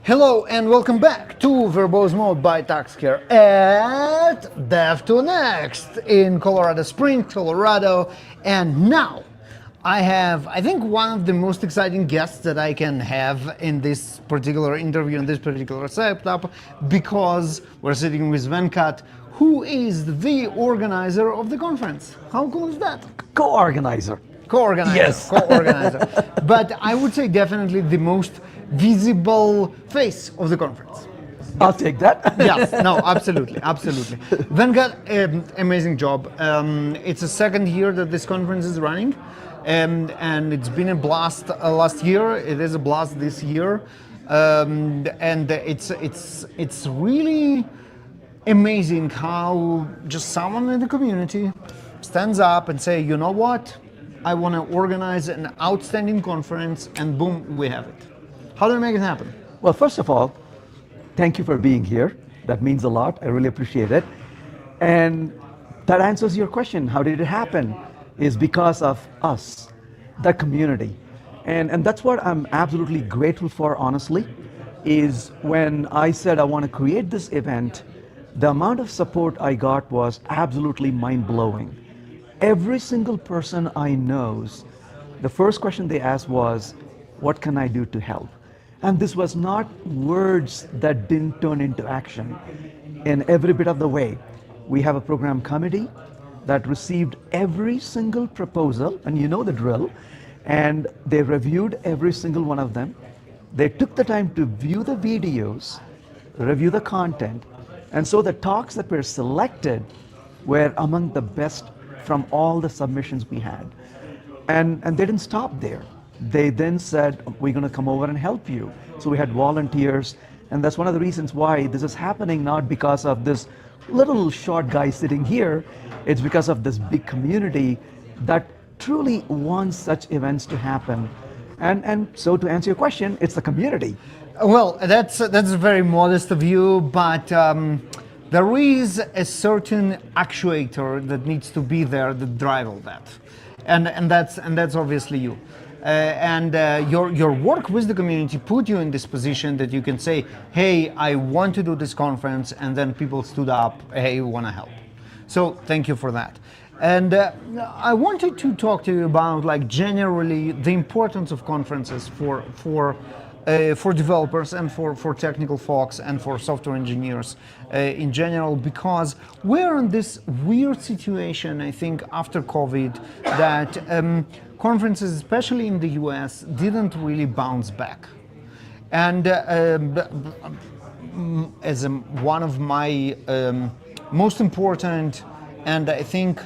Hello and welcome back to Verbose Mode by TaxCare at Dev2Next in Colorado Springs, Colorado. And now I have, I think, one of the most exciting guests that I can have in this particular interview, in this particular setup, because we're sitting with Venkat, who is the organizer of the conference. How cool is that? Co-organizer. Co-organizer. Yes. Co-organizer. But I would say definitely the most visible face of the conference. I'll take that. Yes, no, absolutely, absolutely. Venkat, amazing job. It's the second year that this conference is running, and it's been a blast last year. It is a blast this year, and it's really amazing how just someone in the community stands up and say, you know what, I want to organize an outstanding conference, and boom, we have it. How do we make it happen? Well, first of all, thank you for being here. That means a lot. I really appreciate it. And that answers your question. How did it happen? Is because of us, the community. And that's what I'm absolutely grateful for, honestly, is when I said I want to create this event, the amount of support I got was absolutely mind-blowing. Every single person I knows, the first question they asked was, what can I do to help? And this was not words that didn't turn into action in every bit of the way. We have a program committee that received every single proposal, and you know the drill, and they reviewed every single one of them. They took the time to view the videos, review the content, and so the talks that were selected were among the best from all the submissions we had. And they didn't stop there. They then said, we're going to come over and help you. So we had volunteers, and that's one of the reasons why this is happening, not because of this little short guy sitting here. It's because of this big community that truly wants such events to happen. And so to answer your question, it's the community. Well, that's a very modest view, but there is a certain actuator that needs to be there that drive all that, and that's obviously you. Your work with the community put you in this position that you can say, hey, I want to do this conference, and then people stood up, hey, we want to help. So thank you for that. And I wanted to talk to you about, like, generally the importance of conferences for developers and for technical folks and for software engineers in general, because we're in this weird situation, I think, after COVID, that conferences, especially in the US, didn't really bounce back. And as one of my most important and I think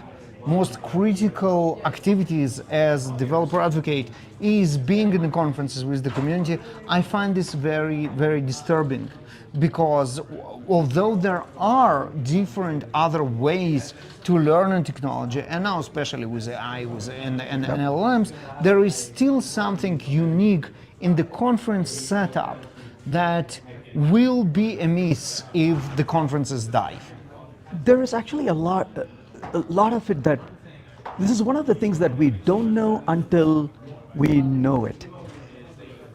most critical activities as developer advocate is being in the conferences with the community, I find this very, very disturbing, because although there are different other ways to learn in technology, and now especially with AI and LLMs, there is still something unique in the conference setup that will be amiss if the conferences die. There is actually a lot of it that, this is one of the things that we don't know until we know it.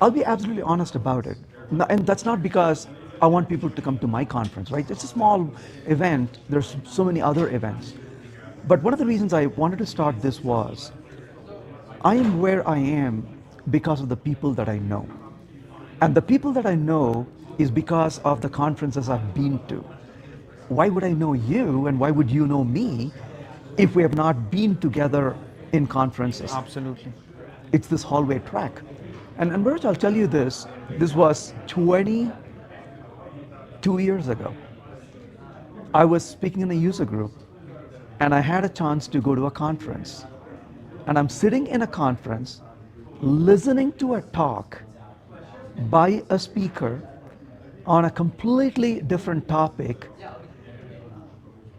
I'll be absolutely honest about it. And that's not because I want people to come to my conference, right? It's a small event. There's so many other events. But one of the reasons I wanted to start this was, I am where I am because of the people that I know. And the people that I know is because of the conferences I've been to. Why would I know you, and why would you know me if we have not been together in conferences? Absolutely. It's this hallway track. And Baruch, I'll tell you this was 22 years ago. I was speaking in a user group, and I had a chance to go to a conference. And I'm sitting in a conference, listening to a talk by a speaker on a completely different topic.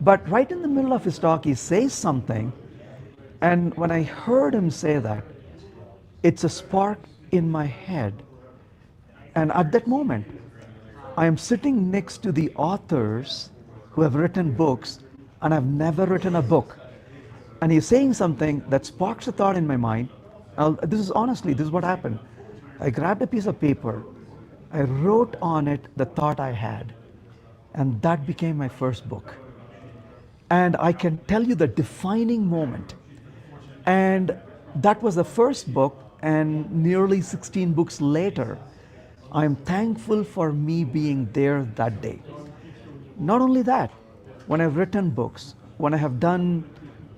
But right in the middle of his talk, he says something, and when I heard him say that, it's a spark in my head. And at that moment, I am sitting next to the authors who have written books, and I've never written a book. And he's saying something that sparks a thought in my mind. This is what happened. I grabbed a piece of paper, I wrote on it the thought I had, and that became my first book. And I can tell you the defining moment. And that was the first book, and nearly 16 books later, I'm thankful for me being there that day. Not only that, when I've written books, when I have done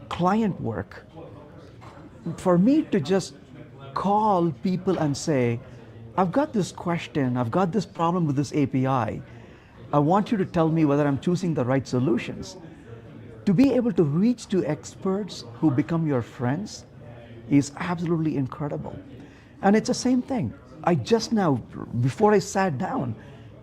client work, for me to just call people and say, I've got this question, I've got this problem with this API, I want you to tell me whether I'm choosing the right solutions. To be able to reach to experts who become your friends is absolutely incredible. And it's the same thing. I just now, before I sat down,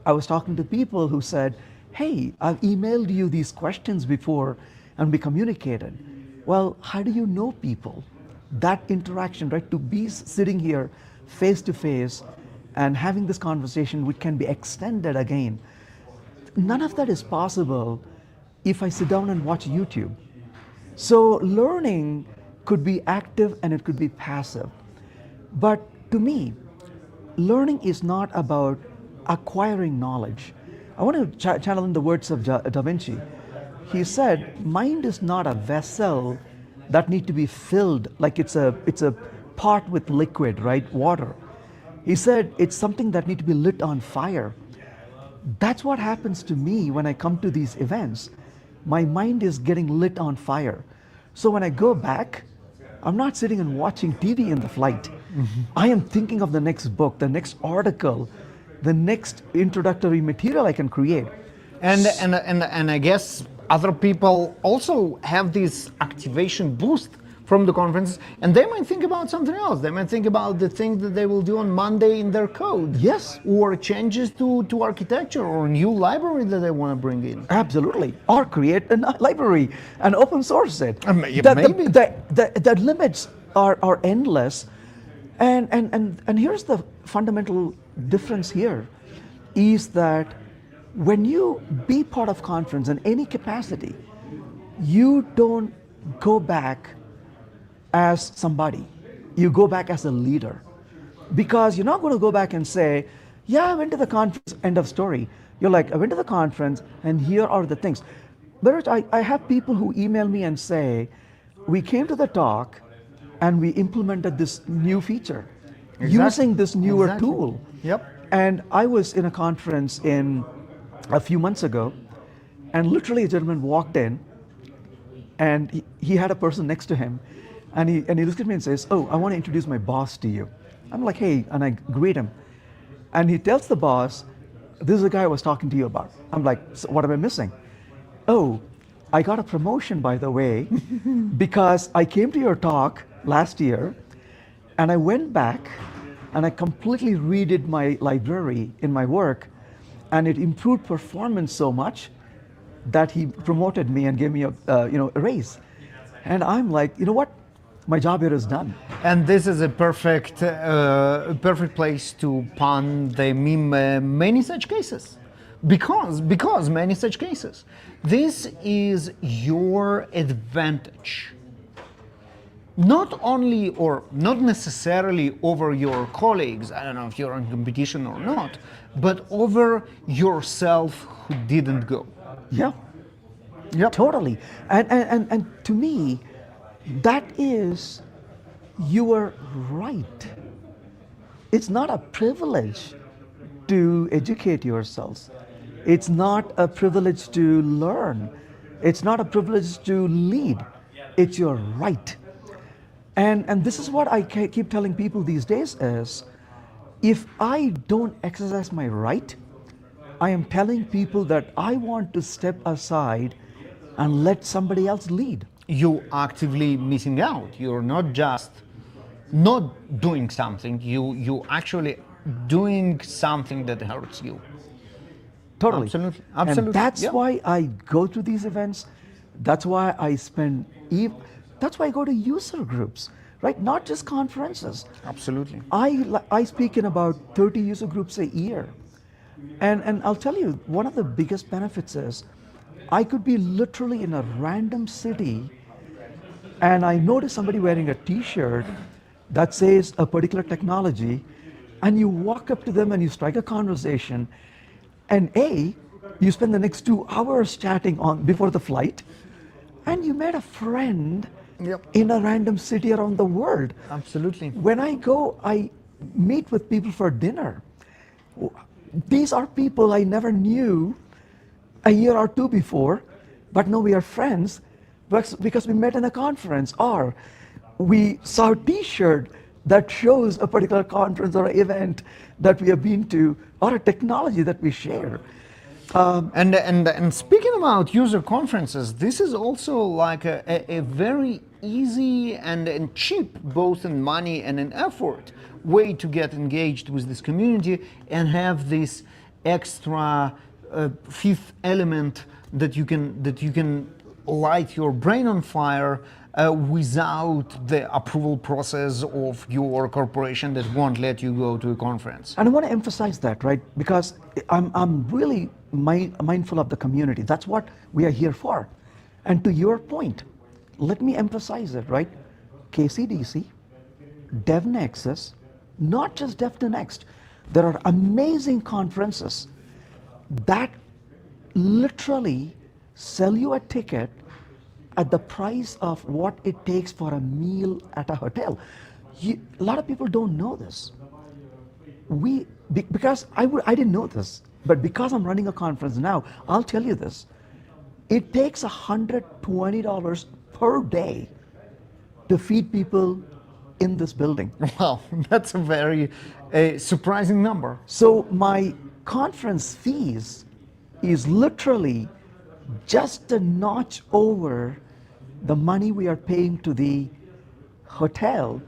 I was talking to people who said, hey, I've emailed you these questions before and we communicated. Well, how do you know people? That interaction, right? To be sitting here face to face and having this conversation, which can be extended again. None of that is possible if I sit down and watch YouTube. So learning could be active and it could be passive. But to me, learning is not about acquiring knowledge. I want to channel in the words of Da Vinci. He said, mind is not a vessel that need to be filled like it's a pot with liquid, right? Water. He said, it's something that need to be lit on fire. That's what happens to me when I come to these events. My mind is getting lit on fire. So when I go back, I'm not sitting and watching TV in the flight. I am thinking of the next book, the next article, the next introductory material I can create. And I guess other people also have this activation boost from the conferences, and they might think about something else. They might think about the thing that they will do on Monday in their code. Yes. Or changes to architecture or a new library that they want to bring in. Absolutely. Or create a library and open source it. Maybe. The limits are endless. And here's the fundamental difference here is that when you be part of conference in any capacity, you don't go back as somebody. You go back as a leader. Because you're not going to go back and say, yeah, I went to the conference, end of story. You're like, I went to the conference and here are the things. But I have people who email me and say, we came to the talk and we implemented this new feature using this newer tool. Yep. And I was in a conference a few months ago, and literally a gentleman walked in and he had a person next to him, and he looks at me and says, oh, I want to introduce my boss to you. I'm like, hey, and I greet him. And he tells the boss, this is the guy I was talking to you about. I'm like, so what am I missing? Oh, I got a promotion, by the way, because I came to your talk last year, and I went back and I completely redid my library in my work, and it improved performance so much that he promoted me and gave me a raise. And I'm like, you know what? My job here is done. And this is a perfect place to pun the meme many such cases. Because many such cases. This is your advantage. Not only or not necessarily over your colleagues, I don't know if you're in competition or not, but over yourself who didn't go. Yeah. Yep. Totally. And to me, that is your right. It's not a privilege to educate yourselves. It's not a privilege to learn. It's not a privilege to lead. It's your right. And this is what I keep telling people these days is, if I don't exercise my right, I am telling people that I want to step aside and let somebody else lead. You actively missing out. You're not just not doing something, you actually doing something that hurts you. Totally. Absolutely. And that's why I go to these events. That's why I that's why I go to user groups, right? Not just conferences. Absolutely. I speak in about 30 user groups a year. And I'll tell you, one of the biggest benefits is I could be literally in a random city and I notice somebody wearing a t-shirt that says a particular technology, and you walk up to them and you strike a conversation, and you spend the next 2 hours chatting on before the flight, and you made a friend Yep. in a random city around the world. Absolutely. When I go, I meet with people for dinner. These are people I never knew a year or two before, but now we are friends because we met in a conference, or we saw a t-shirt that shows a particular conference or event that we have been to, or a technology that we share. And speaking about user conferences, this is also like a very easy and cheap, both in money and in effort, way to get engaged with this community and have this extra fifth element that you can light your brain on fire without the approval process of your corporation that won't let you go to a conference. And I want to emphasize that, right? Because I'm really mindful of the community. That's what we are here for. And to your point, let me emphasize it, right? KCDC, DevNexus, not just DevNext. There are amazing conferences that literally sell you a ticket at the price of what it takes for a meal at a hotel. A lot of people don't know this. Because I didn't know this, but because I'm running a conference now, I'll tell you this. It takes $120 per day to feed people in this building. Wow, that's a very surprising number. So my conference fees is literally just a notch over the money we are paying to the hotel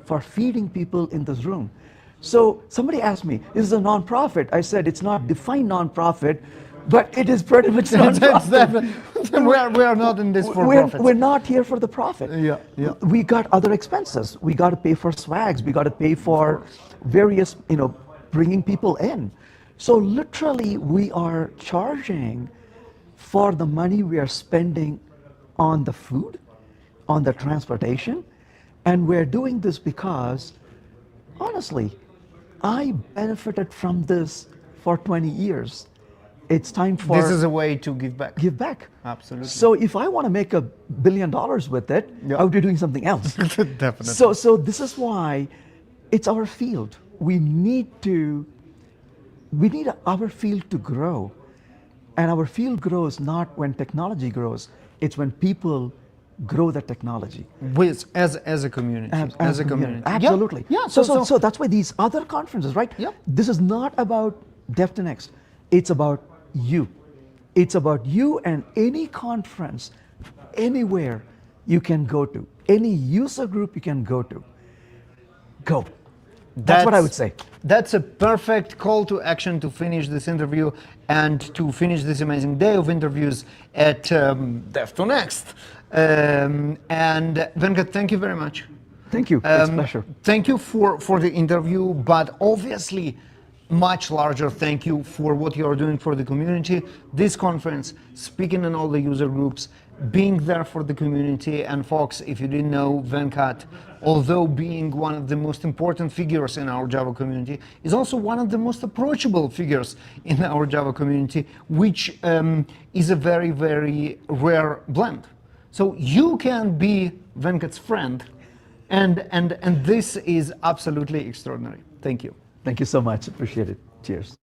for feeding people in this room. So somebody asked me, is this a non-profit? I said, it's not defined non-profit, but it is pretty much non-profit. we are not in this for profit. We're not here for the profit. Yeah. We got other expenses. We got to pay for swags. We got to pay for various, bringing people in. So literally, we are charging for the money we are spending on the food, on the transportation, and we're doing this because, honestly, I benefited from this for 20 years. It's time for... This is a way to give back. Give back. Absolutely. So if I want to make $1 billion with it, I would be doing something else. Definitely. So this is why it's our field. We need our field to grow. And our field grows not when technology grows, it's when people grow the technology. As a community. As a community. Absolutely. Yeah. So that's why these other conferences, right? Yeah. This is not about DevNext. It's about you. It's about you and any conference, anywhere you can go to, any user group you can go to. Go. That's what I would say. That's a perfect call to action to finish this interview and to finish this amazing day of interviews at DevNext. And Venkat, thank you very much. Thank you. It's a pleasure. Thank you for the interview, but obviously much larger thank you for what you are doing for the community. This conference, speaking in all the user groups, being there for the community. And folks, if you didn't know, Venkat, although being one of the most important figures in our Java community, is also one of the most approachable figures in our Java community, which is a very, very rare blend. So you can be Venkat's friend, and this is absolutely extraordinary. Thank you. Thank you so much. Appreciate it. Cheers.